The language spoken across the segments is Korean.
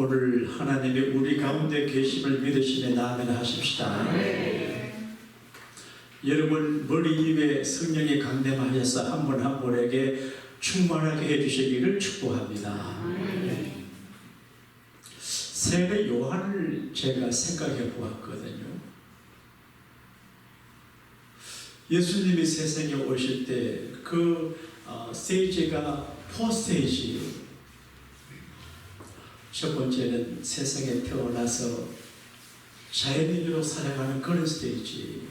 오늘 하나님이 우리 가운데 계심을 믿으시며 아멘 하십시다. 여러분 머리 위에 성령이 강림하셔서 한 분 한 분에게 충만하게 해주시기를 축복합니다. 세례 요한을 제가 생각해 보았거든요. 예수님이 세상에 오실 때 그 스테이지가 4스테이지예요. 첫 번째는 세상에 태어나서 자연인으로 살아가는 그런 스테이지.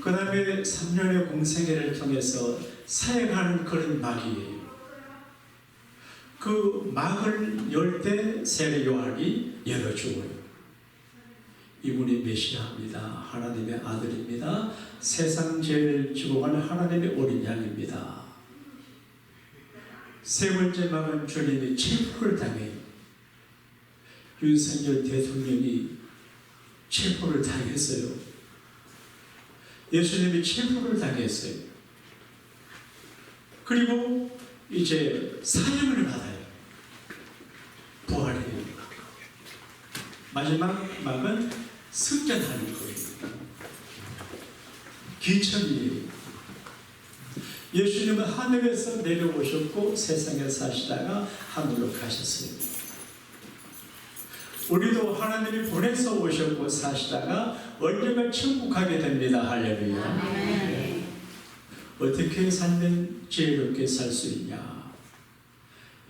그 다음에 3년의 공생애를 통해서 사역하는 그런 막이에요. 그 막을 열 때 세례 요한이 열어주어요. 이분이 메시아입니다. 하나님의 아들입니다. 세상 죄를 지고 가는 하나님의 어린 양입니다. 세 번째 막은 주님이 체포를 당해요. 윤석열 대통령이 체포를 당했어요. 예수님이 체포를 당했어요. 그리고 이제 사형을 받아요. 부활해요. 마지막 막은 승전하는 거예요. 기천이에요. 예수님은 하늘에서 내려오셨고 세상에 사시다가 하늘로 가셨어요. 우리도 하나님이 보내서 오셨고 사시다가 언젠가 천국 가게 됩니다. 할렐루야. 어떻게 살면 지혜롭게 살 수 있냐?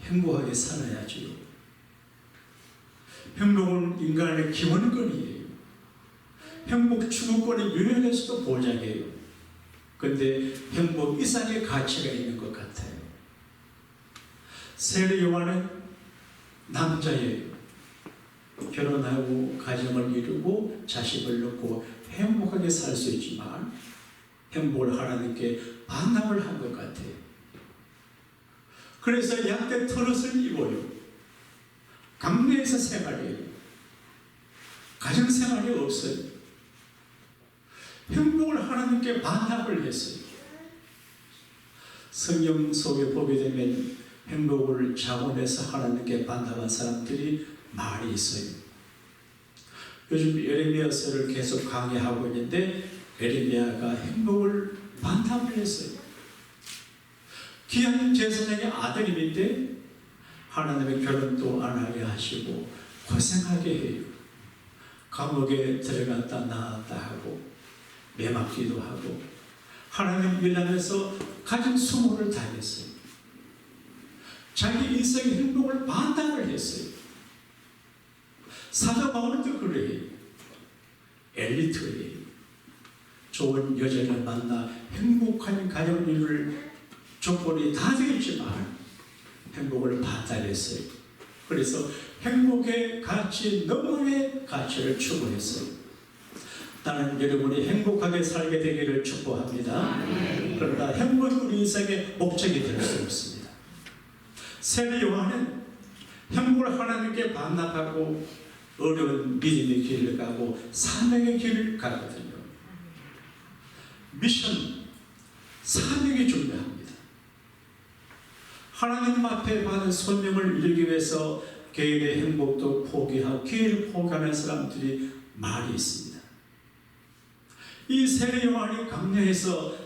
행복하게 살아야지요. 행복은 인간의 기본권이에요. 행복 추구권이 유엔에서도 보장해요. 그런데 행복 이상의 가치가 있는 것 같아요. 세례 요한은 남자예요. 결혼하고 가정을 이루고 자식을 낳고 행복하게 살 수 있지만 행복을 하나님께 반납을 한 것 같아요. 그래서 양떼 털옷을 입어요. 강내에서 생활해요. 가정생활이 없어요. 행복을 하나님께 반납을 했어요. 성경 속에 보게 되면 행복을 자원해서 하나님께 반납한 사람들이 많이 있어요. 요즘 에레미야서를 계속 강의하고 있는데 에레미야가 행복을 반납을 했어요. 귀한 제사장의 아들님인데 하나님의 결혼도 안 하게 하시고 고생하게 해요. 감옥에 들어갔다 나왔다 하고 매맞기도 하고 하나님 일하면서 가진 수모를 다했어요. 자기 인생의 행복을 반납을 했어요. 사도 바울도 그래요. 엘리트예요. 좋은 여자를 만나 행복한 가정을 이룰 조건이 다 되었지만 행복을 반납했어요. 그래서 행복의 가치 너머의 가치를 추구했어요. 나는 여러분이 행복하게 살게 되기를 축복합니다. 그러나 행복이 우리 인생의 목적이 될 수 없습니다. 세례 요한은 행복을 하나님께 반납하고 어려운 믿음의 길을 가고 사명의 길을 가거든요. 미션, 사명이 중요합니다. 하나님 앞에 받은 소명을 이루기 위해서 개인의 행복도 포기하고 기회를 포기하는 사람들이 많이 있습니다. 이 세례 요한이 강야에서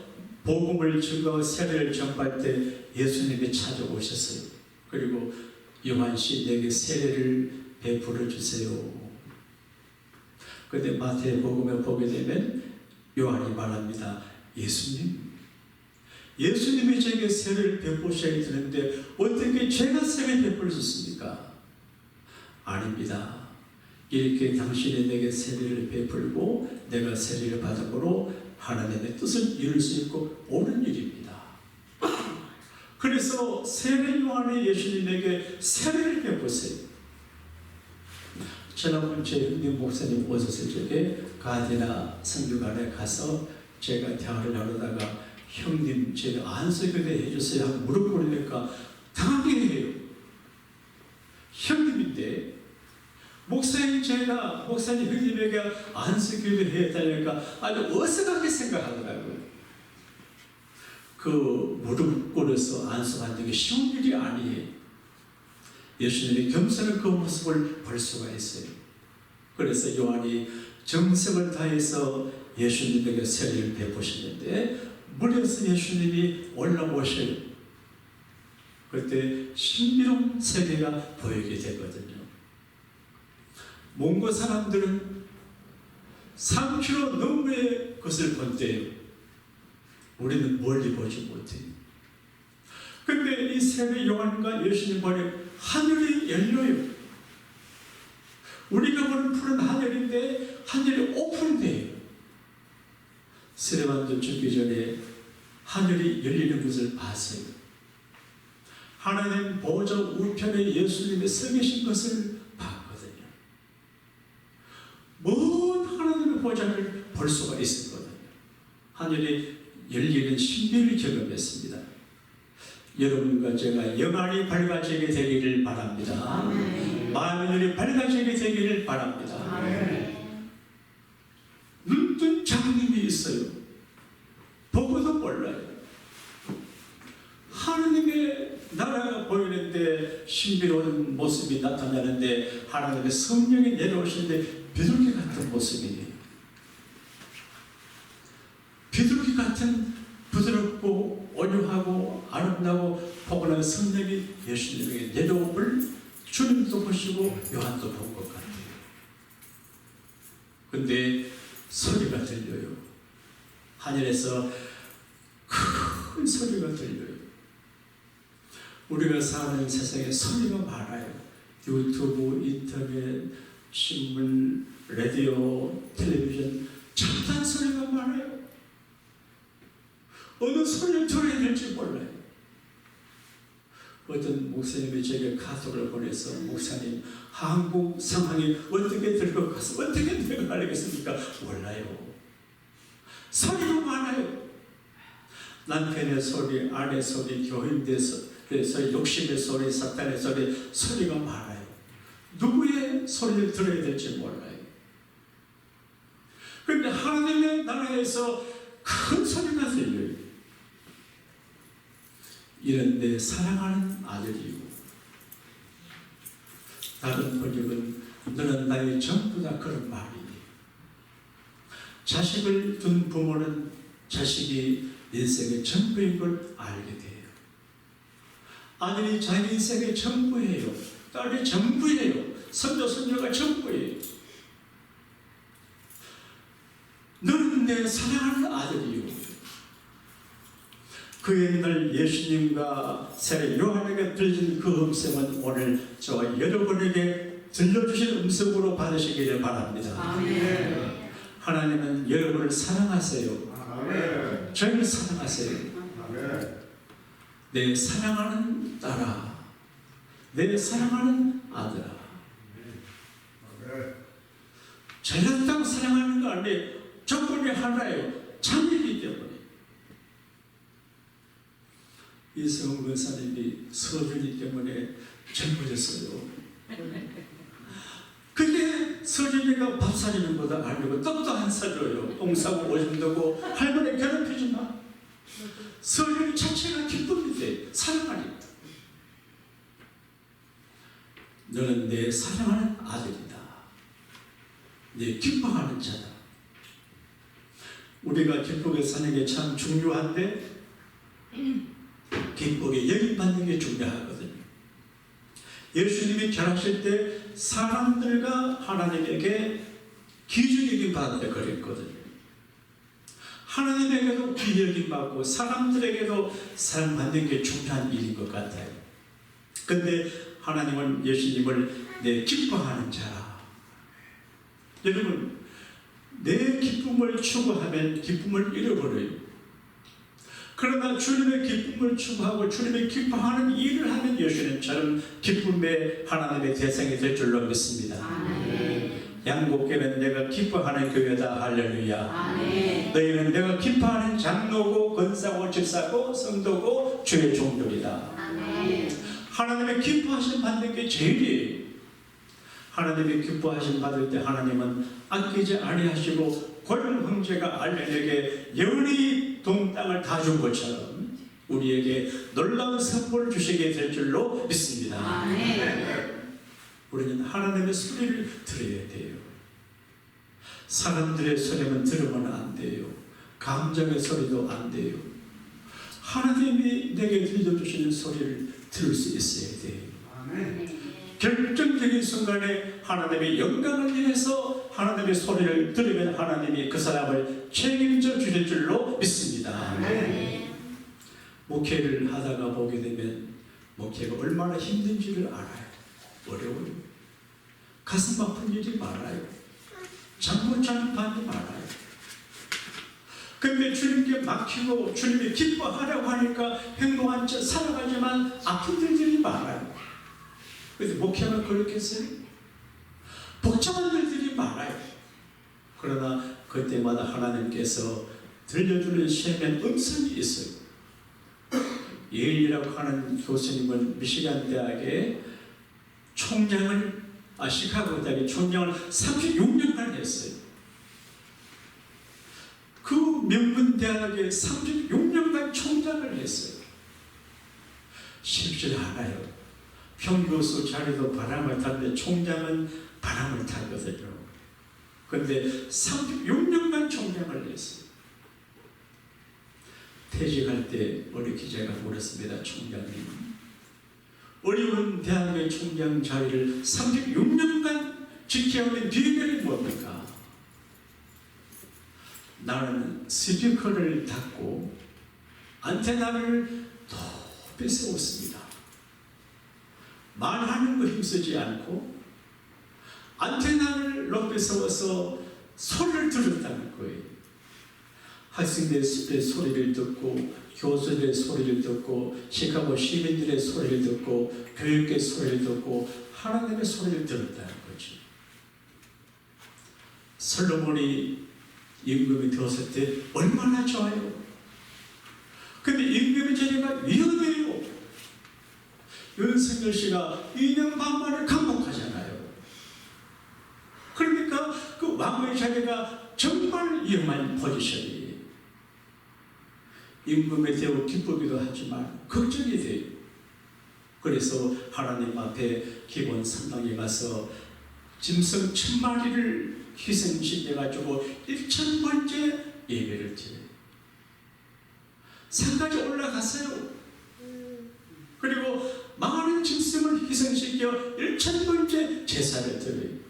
복음을 증거하고 세례를 전할 때 예수님이 찾아오셨어요. 그리고 요한씨 내게 세례를 베풀어 주세요. 그런데 마태복음에 보게 되면 요한이 말합니다. 예수님이 제게 세례를 베푸셔야 되는데 어떻게 제가 세례를 베풀 수 있습니까? 아닙니다. 이렇게 당신이 내게 세례를 베풀고 내가 세례를 받음으로 하나님의 뜻을 이룰 수 있고 옳은 일입니다. 그래서 세례 요한이 예수님에게 세례를 베푸세요. 지난번 제 형님 목사님 오셨을 적에 가디나 성교관에 가서 제가 대화를 나누다가 형님 제가 안수교대 해주세요 하고 무릎 꿇으니까 당하게 해요. 형님인데 목사님 제가 목사님 형님에게 안수교대 해달라니까 아주 어색하게 생각하더라고요. 그 무릎 꿇어서 안수받는 게 쉬운 일이 아니에요. 예수님의 겸손한 그 모습을 볼 수가 있어요. 그래서 요한이 정성을 다해서 예수님에게 세례를 베푸시는데 물에서 예수님이 올라오셔요. 그때 신비로운 세계가 보이게 되거든요. 몽고 사람들은 3km 너머의 것을 본대요. 우리는 멀리 보지 못해요. 근데 이 세례 요한과 예수님 보니 하늘이 열려요. 우리가 보는 푸른 하늘인데 하늘이 오픈돼요. 세례받는 죽기 전에 하늘이 열리는 것을 봤어요. 하나님 보좌 우편에 예수님이 서 계신 것을 봤거든요. 먼 하나님의 보좌를 볼 수가 있었거든요. 하늘이 열리는 신비를 경험했습니다. 여러분과 제가 영안이 밝아지게 되기를 바랍니다. 마음의 눈이 밝아지게 되기를 바랍니다. 눈뜬 장님이 있어요. 보고도 몰라요. 하나님의 나라가 보이는데 신비로운 모습이 나타나는데 하나님의 성령이 내려오시는데 비둘기 같은 모습이에요. 비둘기 같은 부드럽고 온유하고 아름다고 포근한 성령이 예수님에게 내려옴을 주님도 보시고 요한도 본 것 같아요. 근데 소리가 들려요. 하늘에서 큰 소리가 들려요. 우리가 사는 세상에 소리가 많아요. 유튜브, 인터넷, 신문, 라디오, 텔레비전 잡다한 소리가 많아요. 어느 소리를 들어야 될지 몰라요. 어떤 목사님이 제게 카톡을 보내서 목사님 한국 상황이 어떻게 될 것 같아서 어떻게 내가 알겠습니까? 몰라요. 소리가 많아요. 남편의 소리, 아내 소리, 교인들의 욕심의 소리, 사탄의 소리, 소리가 많아요. 누구의 소리를 들어야 될지 몰라요. 그런데 하나님의 나라에서 큰 소리가 들려요. 이런 내 사랑하는 아들이고, 다른 번역은 너는 나의 전부다, 그런 말이니. 자식을 둔 부모는 자식이 인생의 전부인 걸 알게 돼요. 아들이 자기 인생의 전부예요. 딸이 전부예요. 손자, 손녀가 전부예요. 너는 내 사랑하는 아들이요. 그 옛날 예수님과 세례 요한에게 들린 그 음성은 오늘 저와 여러분에게 들려주신 음성으로 받으시기를 바랍니다. 아멘. 하나님은 여러분을 사랑하세요. 아멘. 저희를 사랑하세요. 아멘. 내 사랑하는 딸아, 내 사랑하는 아들아. 잘났다고 사랑하는 거 아니에요. 조건이 하나예요. 자녀이기 때문에. 이성훈 권사님이 서준이 때문에 젊어졌어요. 그게 서준이가 밥 사주는 것보다 아니고 떡도 안 사줘요. 똥 싸고 오줌 누고 할머니 괴롭히지 마. 서준이 자체가 기쁨인데 사랑하니까. 너는 내 사랑하는 아들이다. 내 기뻐하는 자다. 우리가 기쁘게 사는 게 참 중요한데 기쁘게 여김받는 게 중요하거든요. 예수님이 결하실 때 사람들과 하나님에게 기준여김 받는다 그랬거든요. 하나님에게도 기여김받고 사람들에게도 사랑받는 게 중요한 일인 것 같아요. 근데 하나님은 예수님을 내 기뻐하는 자라. 여러분, 내 기쁨을 추구하면 기쁨을 잃어버려요. 그러나 주님의 기쁨을 추구하고 주님의 기뻐하는 일을 하면 예수님처럼 기쁨의 하나님의 대상이 될 줄로 믿습니다. 아멘. 양곡교회는 내가 기뻐하는 교회다. 할렐루야. 아멘. 너희는 내가 기뻐하는 장로고 권사고 집사고 성도고 주의 종들이다. 아멘. 하나님의 기뻐하심 받는 게 제일이에요. 하나님의 기뻐하심 받을 때 하나님은 아끼지 아니하시고 고령 형제가 알면에게 영원히 동 땅을 다 준 것처럼 우리에게 놀라운 선물을 주시게 될 줄로 믿습니다. 우리는 하나님의 소리를 들어야 돼요. 사람들의 소리만 들으면 안 돼요. 감정의 소리도 안 돼요. 하나님이 내게 들려주시는 소리를 들을 수 있어야 돼요. 결정적인 순간에 하나님의 영광을 위해서 하나님의 소리를 들으면 하나님이 그 사람을 책임져 주실 줄로 믿습니다. 목회를 하다가 보게 되면 목회가 얼마나 힘든지를 알아요. 어려워요. 가슴 아픈 일이 많아요. 잠 못 자는 밤이 많아요. 근데 주님께 맡기고 주님이 기뻐하려고 하니까 행동한 채 살아가지만 아픈 일들이 많아요. 그래서 목회가 그렇겠어요? 복잡한 일들이 많아요. 그러나 그때마다 하나님께서 들려주는 시험의 음성이 있어요. 예일이라고 하는 교수님은 미시간 대학의 총장을 시카고 대학의 총장을 36년간 했어요. 그 명문 대학에 36년간 총장을 했어요. 쉽지 않아요. 평교수 자리도 바람을 타는데 총장은 바람을 타거든요. 그런데 36년간 총장을 했어요. 퇴직할 때 우리 기자가 물었습니다. 총장님, 어려운 대학의 총장 자리를 36년간 지켜오는 비결이 뭡니까? 나는 스피커를 닫고 안테나를 높이 세웠습니다. 말하는 거 힘쓰지 않고 안테나를 높이 세워서 소리를 들었다는 거예요. 학생들의 소리를 듣고 교수들의 소리를 듣고 시카고 시민들의 소리를 듣고 교육의 소리를 듣고 하나님의 소리를 들었다는 거죠. 솔로몬이 임금이 되었을 때 얼마나 좋아요. 근데 임금의 자리가 위험해요. 윤석열 씨가 2년 반 만에 감옥하잖아요. 그러니까 그 왕의 자리가 정말 위험한 포지션이에요. 임금에 대해 기쁘기도 하지만 걱정이 돼요. 그래서 하나님 앞에 기본 성당에 가서 짐승 1000마리를 희생시켜가지고 1000번째 예배를 드려요. 산까지 올라갔어요. 그리고 많은 짐승을 희생시켜 1000번째 제사를 드려요.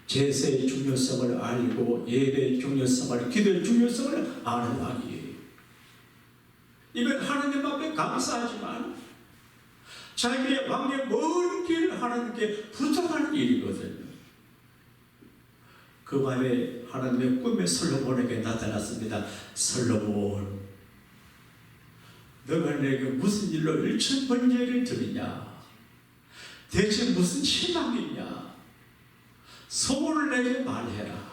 제사의 중요성을 알고 예배의 중요성을, 기도의 중요성을 아는 왕이에요. 이건 하나님 앞에 감사하지만 자기의 왕의 먼 길을 하나님께 부탁하는 일이거든요. 그 밤에 하나님의 꿈에 솔로몬에게 나타났습니다. 솔로몬, 너가 내게 무슨 일로 1000번째를 드리냐? 대체 무슨 희망이냐? 소원을 내게 말해라.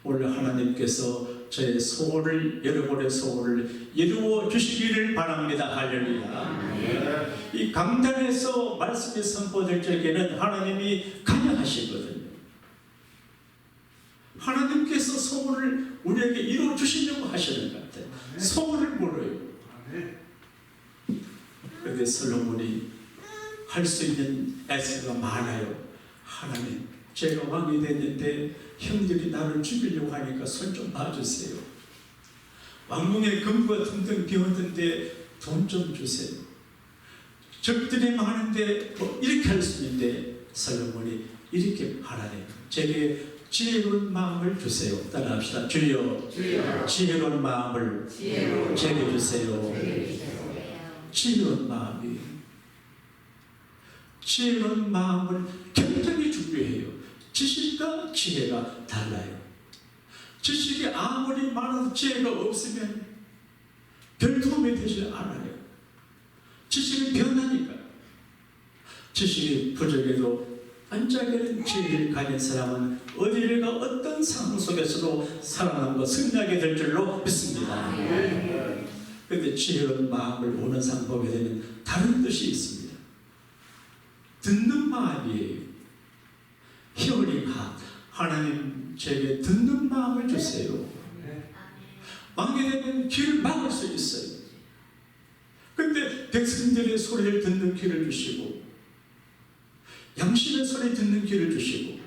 오늘 하나님께서 저의 소원을, 여러분의 소원을 이루어 주시기를 바랍니다. 할렐루야. 이 강단에서 말씀이 선포될 적에는 하나님이 관여하시거든요. 하나님께서 소원을 우리에게 이루어 주시려고 하시는 것 같아요. 소원을 물어요. 그런데 솔로몬이 할 수 있는 애서가 많아요. 하나님, 제가 왕이 됐는데 형들이 나를 죽이려고 하니까 손 좀 봐주세요. 왕궁에 금과 등등 비었는데 돈 좀 주세요. 적들이 많은데 뭐 이렇게 할 수 있는데 솔로몬이 이렇게 하나님, 제게 지혜로운 마음을 주세요. 따라합시다. 주여, 지혜로운 마음을 제게 주세요. 지혜로운 마음이, 지혜로운 마음을 굉장히 중요해요. 지식과 지혜가 달라요. 지식이 아무리 많아도 지혜가 없으면 별 도움이 되지 않아요. 지식은 변하니까. 지식이 부족해도 반짝이는 지혜를 가진 사람은 어디를 가 어떤 상황 속에서도 살아남고 승리하게 될 줄로 믿습니다. 그런데 지혜로운 마음을 오는 상 보게 되면 다른 뜻이 있습니다. 듣는 마음이에요. Hearing heart. 하나님, 제게 듣는 마음을 주세요. 왕이 되면 귀를 막을 수 있어요. 근데 백성들의 소리를 듣는 귀를 주시고, 양심의 소리 듣는 귀를 주시고,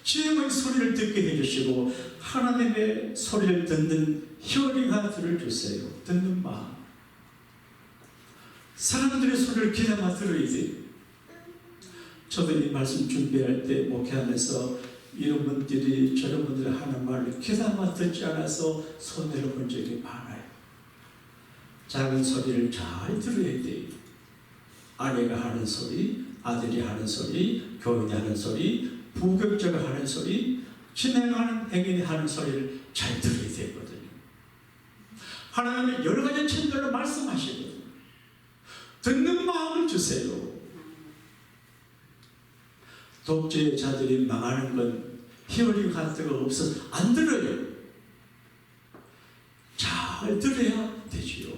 지혜의 소리를 듣게 해주시고, 하나님의 소리를 듣는 히어링 하트를 주세요. 듣는 마음. 사람들의 소리를 귀담아 들어야 돼요. 저도 이 말씀 준비할 때 목회하면서 이런 분들이 저런 분들이 하는 말을 귀담아 듣지 않아서 손해를 본 적이 많아요. 작은 소리를 잘 들어야 돼요. 아내가 하는 소리, 아들이 하는 소리, 교인이 하는 소리, 부격자가 하는 소리, 진행하는 행인이 하는 소리를 잘 들어야 되거든요. 하나님은 여러 가지 천들로 말씀하시거든요. 듣는 마음을 주세요. 독재자들이 망하는 건 히어링 하트가 없어서 안 들어요. 잘 들어야 되지요.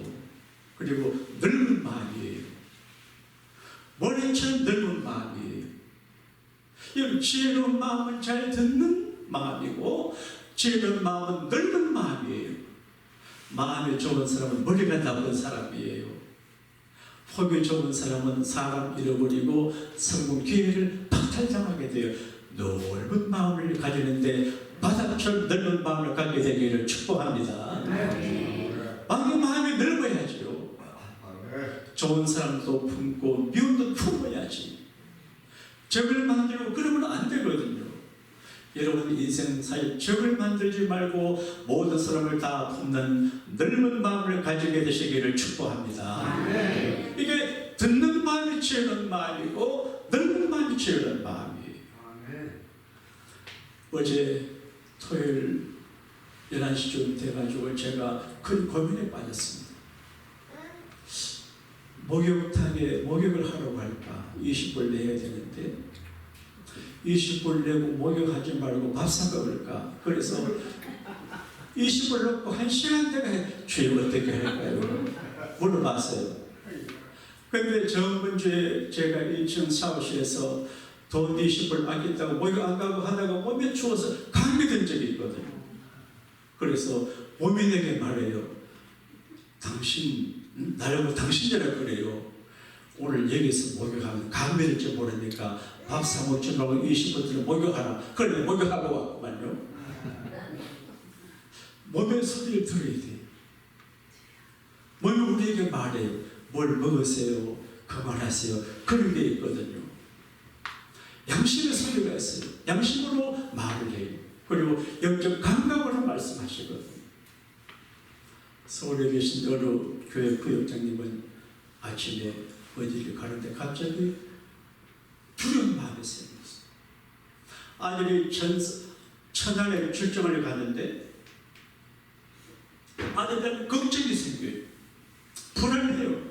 그리고 넓은 마음이에요. 모래처럼 넓은 마음이에요. 이 지혜로운 마음은 잘 듣는 마음이고, 지혜로운 마음은 넓은 마음이에요. 마음이 좁은 사람은 머리가 나쁜 사람이에요. 법이 좁은 사람은 사람 잃어버리고 성공 기회를 박탈당하게 돼요. 넓은 마음을 가지는데 바다처럼 넓은 마음을 갖게 되기를 축복합니다. 왕의 마음이 넓어야지요. 좋은 사람도 품고 미움도 품어야지. 적을 만들고 그러면 안 되거든요. 여러분 인생사에 적을 만들지 말고 모든 사람을 다 품는 넓은 마음을 가지게 되시기를 축복합니다. 이게 듣는 마음이 지혜로운 마음이고 넓은 마음이 지혜로운 마음이에요. 어제 토요일 11시쯤 돼가지고 제가 큰 고민에 빠졌습니다. 목욕탕에 목욕을 하러 갈까? 20불 내야 되는데 20불 내고 목욕하지 말고 밥 사가 그럴까? 그래서 20불 넣고 1시간 내가 주님 어떻게 할까요? 물어봤어요. 근데 저번주에 제가 1층 샤워실에서 돈 20불 아꼈다고 목욕 안 가고 하다가 몸이 추워서 감기된 적이 있거든요. 그래서 몸이 내게 말해요. 당신 나라고 당신이라 그래요. 오늘 여기서 목욕하면 감기될지 모르니까 밥 사 먹지 말고 20분들은 목욕하라. 그래 목욕하고 왔구만요. 몸의 소리를 들어야 돼요. 몸이 우리에게 말해요. 뭘 먹으세요? 그만하세요. 그런 게 있거든요. 양심의 소리가 있어요. 양심으로 말을 해요. 그리고 영적 감각으로 말씀하시거든요. 서울에 계신 어느 교회 부역장님은 아침에 어디를 가는데 갑자기 두려운 마음이 생겼어요. 아들이 천안에 출정을 가는데 아들한테 걱정이 생겨요. 불안해요.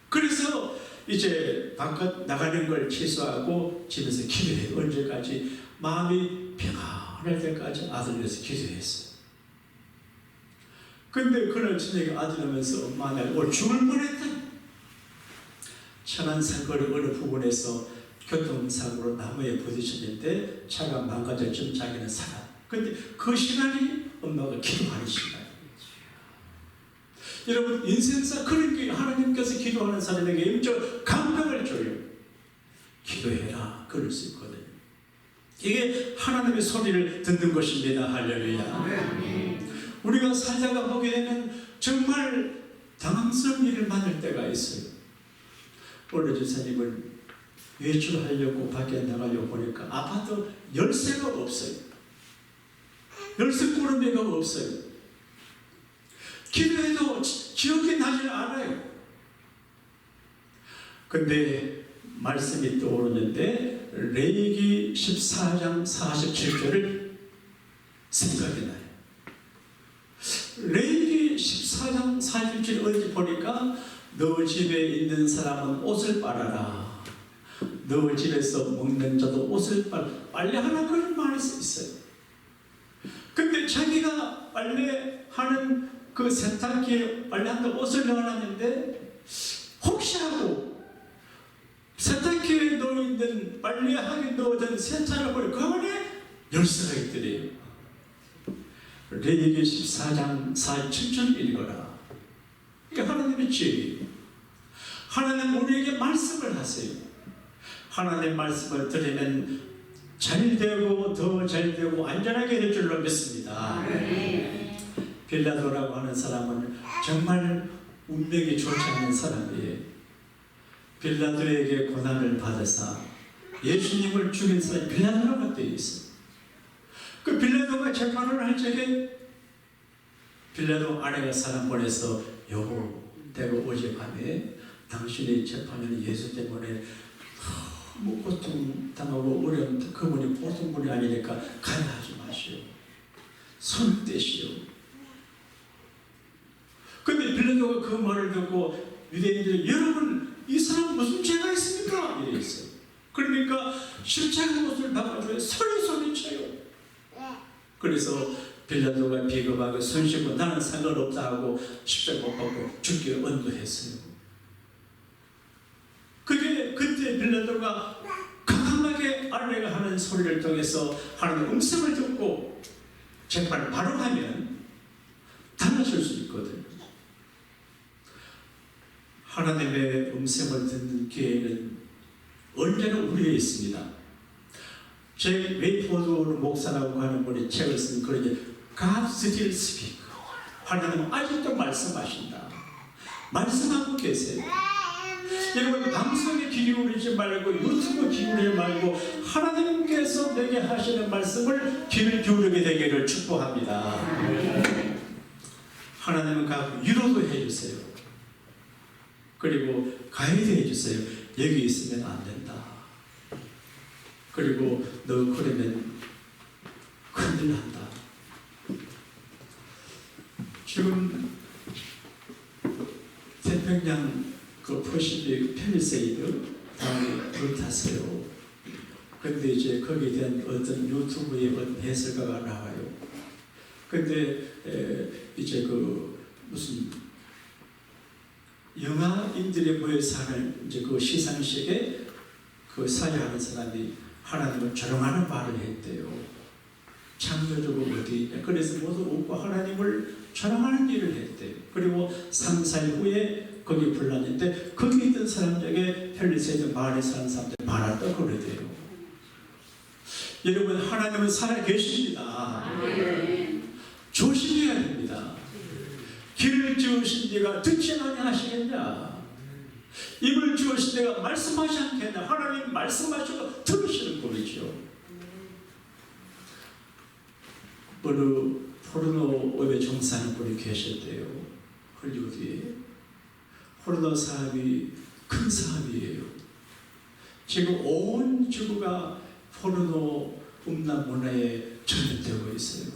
그래서 이제 바깥 나가는 걸 취소하고 집에서 기도해요. 언제까지? 마음이 평안할 때까지 아들 위해서 기도했어요. 근데 그날 저녁에 아들 오면서 엄마 나 오늘 죽을 뻔했다. 천안 산거리 어느 부분에서 교통사고로 나무에 부딪혔는데 차가 망가졌지만 자기는 살아. 근데 그 시간이 엄마가 기도하는 시간이에요. 여러분 인생사 그런 게 하나님께서 기도하는 사람에게 영적 감동을 줘요. 기도해라. 그럴 수 있거든요. 이게 하나님의 소리를 듣는 것입니다. 할렐루야. 우리가 살다가 보게 되면 정말 당황스러운 일을 만날 때가 있어요. 오늘 주사님은 외출하려고 밖에 나가려고 보니까 아파트 열쇠가 없어요. 열쇠 꾸러미가 없어요. 기도해도 기억이 나지 않아요. 근데 말씀이 떠오르는데 레위기 14장 47절을 생각이 나요. 레위기 14장 47절 어디 보니까 너 집에 있는 사람은 옷을 빨아라. 너 집에서 먹는 자도 옷을 빨래하라. 그런 말이 있어요. 근데 자기가 빨래하는 그 세탁기에 빨래한다고 옷을 넣어놨는데 혹시 하고 세탁기에 넣어있는 빨래하게 넣어둔 세차를 보니 그 안에 열쇠가 있더래요. 레위기 14장 47절 읽어라. 이게 하나님의 지혜예요. 하나님 우리에게 말씀을 하세요. 하나님 말씀을 들으면 잘되고 더 잘되고 안전하게 될 줄로 믿습니다. 빌라도라고 하는 사람은 정말 운명이 좋지 않은 사람이에요. 빌라도에게 고난을 받아서 예수님을 죽인 사람이 빌라도라고 되어 있어요. 그 빌라도가 재판을 할 적에 빌라도 아내가 사람 보내서 여보, 내가 어젯밤에 당신의 재판은 예수 때문에 너무 고통당하고 어려운데 그분이 보통 분이 아니니까 가야 하지 마시오. 손을 떼시오. 근데 빌라도가 그 말을 듣고 유대인들이 여러분 이 사람 무슨 죄가 있습니까? 이래 있어요. 그러니까 십자가 못을 박아줘야 소리쳐요. 그래서 빌라도가 비겁하게 손 씻고 나는 상관없다 하고 십자가 못 박고 죽게 언도했어요. 그게 그때 빌라도가 강하게 아내가 하는 소리를 통해서 하나님의 음성을 듣고 재판을 바로 하면 달라질 수 있거든요. 하나님의 음성을 듣는 기회는 언제나 우리에 있습니다. 제 웨이포드 목사라고 하는 분이 책을 쓴 그러니 God still speak. 하나님은 아직도 말씀하신다. 말씀하고 계세요. 여러분 방송에 귀 기울이지 말고 유튜브 기울이지 말고 하나님께서 내게 하시는 말씀을 귀를 기울이게 되기를 축복합니다. 하나님은 가끔 위로도 해주세요. 그리고 가이드 해주세요. 여기 있으면 안 된다. 그리고 너 그러면 큰일 난다. 지금 태평양 그 퍼시픽 펠리세이드 다음에 불 탔어요. 근데 이제 거기에 대한 어떤 유튜브의 어떤 해설가가 나와요. 근데 이제 그 무슨 영화인들이 모여서 하는 이제 그 시상식에 그 사회하는 사람이 하나님을 조롱하는 말을 했대요. 창조주가 어디 있냐. 그래서 모두 웃고 하나님을 조롱하는 일을 했대요. 그리고 3, 4일 후에 거기 불났는데 거기 있던 사람들에게 펠리세이드 마을에 사는 사람들 말았다 그러대요. 여러분 하나님은 살아계십니다. 조심해야 됩니다. 길을 지으신 네가 듣지 아니하시겠냐. 입을 지으신 네가 말씀하지 않겠냐. 하나님 말씀하시고 들으시는 분이죠. 어느 포르노업에 종사하는 분이 계셨대요. 헐리우드에. 포르노 사업이 큰 사업이에요. 지금 온 지구가 포르노 음란 문화에 전염되고 있어요.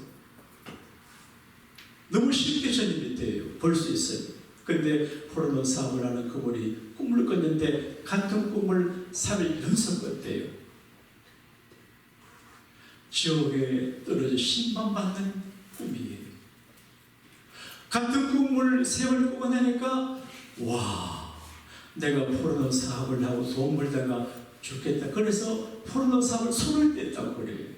너무 쉽게 전염이 돼요. 볼 수 있어요. 근데 포르노 사업을 하는 그분이 꿈을 꿨는데 같은 꿈을 3일 연속 꿨대요. 지옥에 떨어져 신방받는 꿈이에요. 같은 꿈을 3번 꾸고 나니까 와, 내가 포르노 사업을 하고 돈 벌다가 죽겠다. 그래서 포르노 사업을 손을 뗐다고 그래요.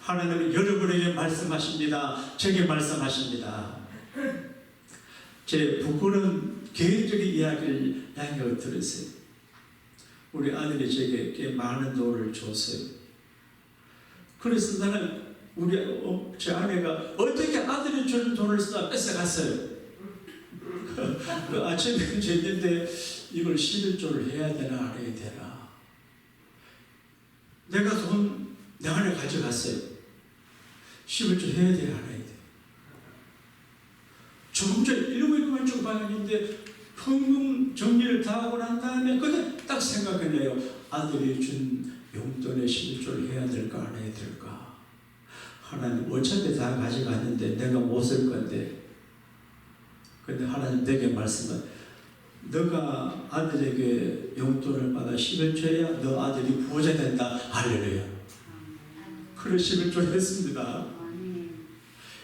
하나님은 여러분에게 말씀하십니다. 제게 말씀하십니다. 제 부끄러운 개인적인 이야기를 양해를 들으세요. 우리 아들이 제게 꽤 많은 돈을 줬어요. 그래서 나는 제 아내가 어떻게 아들이 주는 돈을 쓰다 뺏어갔어요. 그 아침에 쟀는데 이걸 11조를 해야 되나 안 해야 되나. 내가 돈 내 안에 가져갔어요. 11조 해야 돼 안 해야 돼. 조금 전에 1분만 쭉 봤는데 현금 정리를 다 하고 난 다음에 그냥 딱 생각했네요. 아들이 준 용돈에 11조를 해야 될까 안 해야 될까. 하나님 어차피 다 가져갔는데 내가 못 쓸 건데. 근데 하나님 내게 말씀은 너가 아들에게 용돈을 받아 11조야 너 아들이 부자 된다. 할렐루야. 그래 11조 했습니다.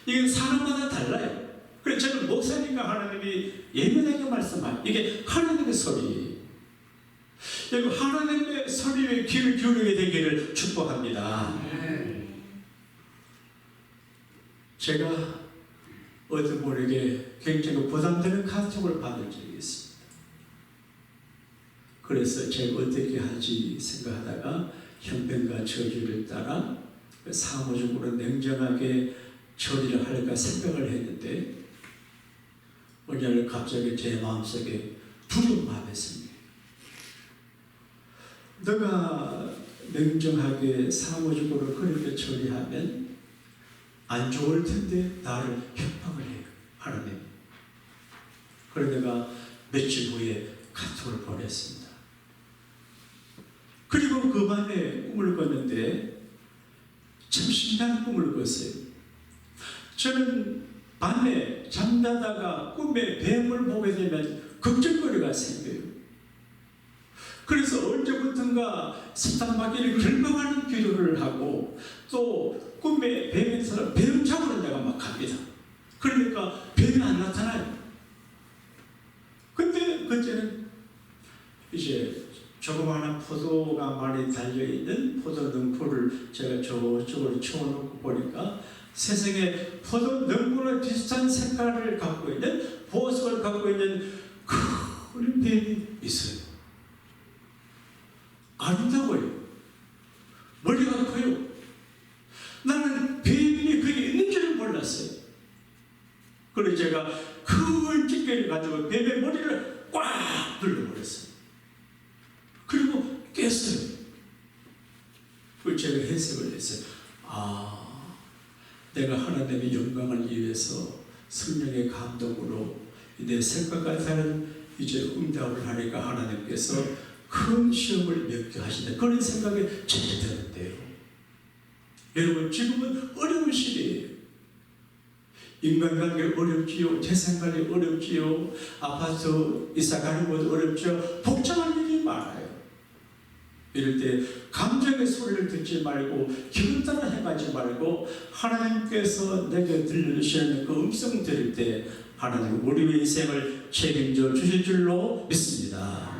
이게 사람마다 달라요. 그래서 저는 목사님과 하나님이 예민하게 말씀하는 이게 하나님의 소리. 여러분 하나님의 소리에 귀를 기울이게 되기를 축복합니다. 제가 어떤 분에게 굉장히 부담되는 카톡을 받은 적이 있습니다. 그래서 제가 어떻게 하지 생각하다가 형편과 처지를 따라 사무적으로 냉정하게 처리를 할까 생각을 했는데 어느 날 갑자기 제 마음속에 두려운 마음이 생겨요. 너가 냉정하게 사무적으로 그렇게 처리하면 안 좋을 텐데 나를 협박을 해요, 하나님. 그래서 내가 며칠 후에 카톡을 보냈습니다. 그리고 그 밤에 꿈을 꿨는데 참 신기한 꿈을 꿨어요. 저는 밤에 잠자다가 꿈에 뱀을 보게 되면 걱정거리가 생겨요. 그래서 언제부턴가 사탄마귀를 결박하는 기도를 하고 또 꿈에 뱀이 사람 뱀 잡으러 내가 막 갑니다. 그러니까 뱀이 안 나타나요. 근데 그때는 이제 조그마한 포도가 많이 달려있는 포도 능포를 제가 저쪽으로 쳐놓고 보니까 세상에 포도 능포와 비슷한 색깔을 갖고 있는 보석을 갖고 있는 큰 뱀이 있어요. 아름다워요. 머리가 커요. 나는 뱀이 거기 있는 줄을 몰랐어요. 그래서 제가 큰 집게를 가지고 뱀의 머리를 꽉 눌러버렸어요. 그리고 깼어요. 그걸 제가 해석을 했어요. 아, 내가 하나님의 영광을 위해서 성령의 감동으로 내 생각과 다른 이제 응답을 하니까 하나님께서 큰 시험을 몇개 하신다. 그런 생각이 전혀 드는데요. 여러분, 지금은 어려운 시대예요. 인간관계 어렵지요. 재산관리 어렵지요. 아파트 이사가는 것도 어렵죠. 복잡한 일이 많아요. 이럴 때 감정의 소리를 듣지 말고 기분 따라 행하지 말고 하나님께서 내게 들려주시는 그 음성 들을 때 하나님 우리의 인생을 책임져 주실 줄로 믿습니다.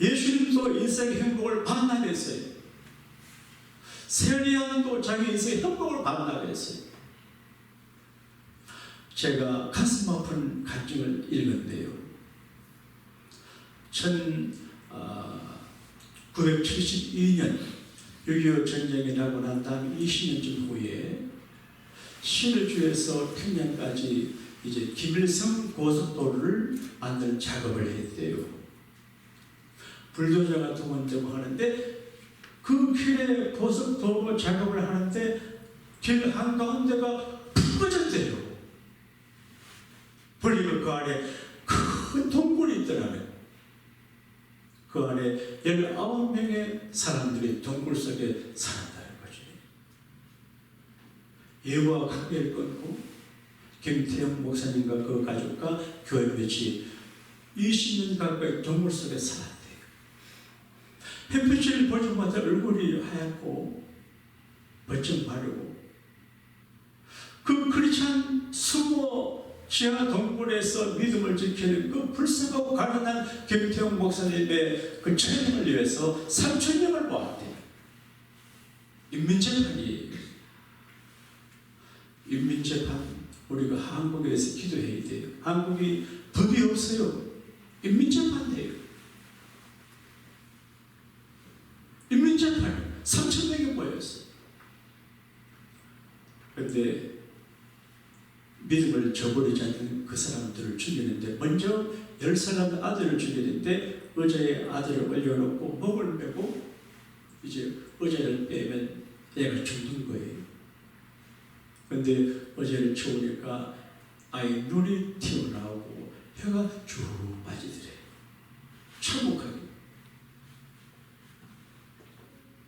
예수님도 인생의 행복을 반납했어요. 세리야도 자기 인생의 행복을 반납했어요. 제가 가슴 아픈 간증을 읽었는데요. 1972년 6.25 전쟁이 나고 난 다음 20년쯤 후에 신을주에서 평양까지 이제 김일성 고속도로를 만드는 작업을 했대요. 불도저가 동원되고 하는데 그 길에 고속도로 작업을 하는데 길 한가운데가 푹 꺼졌대요. 보니까 그 안에 큰 동굴이 있더라고요. 그 안에 19명의 사람들이 동굴 속에 살았다는 거죠. 예수와 관계를 끊고 김태형 목사님과 그 가족과 교회 며칠 20년 가까이 동굴 속에 살았대요. 햇빛을 보자마자 얼굴이 하얗고 멋쩍 마르고 그 크리스찬 수모 지하 동굴에서 믿음을 지키는 그 불쌍하고 가난한 김태형 목사님의 그 처형을 위해서 3,000명을 모았대요. 인민재판이에요. 인민재판 우리가 한국에서 기도해야 돼요. 한국이 법이 없어요. 인민재판이에요. 인민재판 3,000명이 모였어요. 그런데 믿음을 저버리지 않는 그 사람들을 죽이는데 먼저 10사람 아들을 죽이는데 의자에 아들을 올려놓고 목을 메고 이제 의자를 빼면 얘가 죽는 거예요. 그런데 의자를 쳐오니까 아이 눈이 튀어나오고 혀가 쭉 빠지더래요. 참혹하게.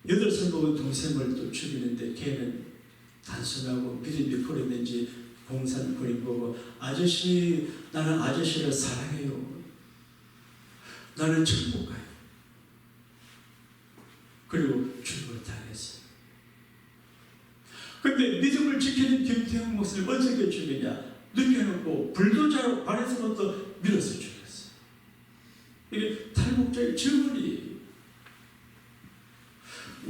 8살 먹은 동생을 또 죽이는데 걔는 단순하고 믿음이 그랬는지 공산 그림 보고 아저씨 나는 아저씨를 사랑해요. 나는 천국 가요. 그리고 죽음을 당했어요. 근데 믿음을 지키는 김태형 목사님 어떻게 죽이냐? 눕혀놓고 불도저로 발에서부터 밀어서 죽였어요. 이게 탈북자의 증언이에요.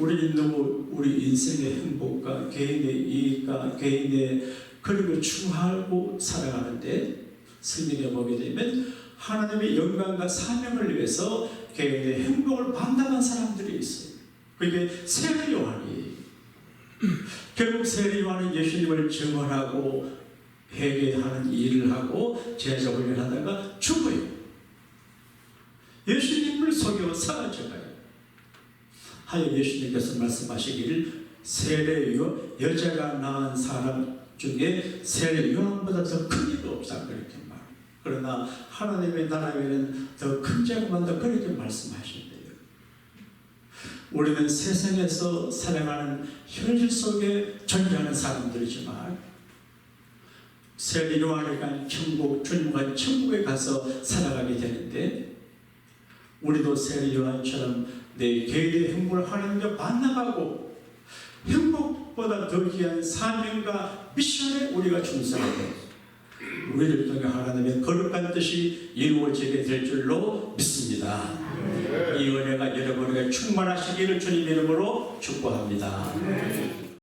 우리는 너무 우리 인생의 행복과 개인의 이익과 개인의 그리고 추구하고 살아가는데 성경에 보게 되면 하나님의 영광과 사명을 위해서 개인의 행복을 반납한 사람들이 있어요. 그게 세례 요한이 결국 세례 요한은 예수님을 증언하고 회개하는 일을 하고 제자 훈련하다가 죽어요. 예수님을 속여 사라져가요. 하여 예수님께서 말씀하시기를 세례요 여자가 낳은 사람 중에 세례 요한보다 더 큰 이가 없다 그렇게 말. 그러나 하나님의 나라에는 더 큰 자고만 더 그렇게 말씀하신대요. 우리는 세상에서 살아가는 현실 속에 존재하는 사람들이지만 세례 요한이 천국, 주님과 천국에 가서 살아가게 되는데 우리도 세례 요한처럼 내 개인의 행복을 하나님과 반납하고 행복보다 더 귀한 사명과 미션에 우리가 충성하고 우리를 통해 하나님의 거룩한 뜻이 이루어지게 될 줄로 믿습니다. 이 은혜가 여러분에게 충만하시기를 주님 이름으로 축복합니다.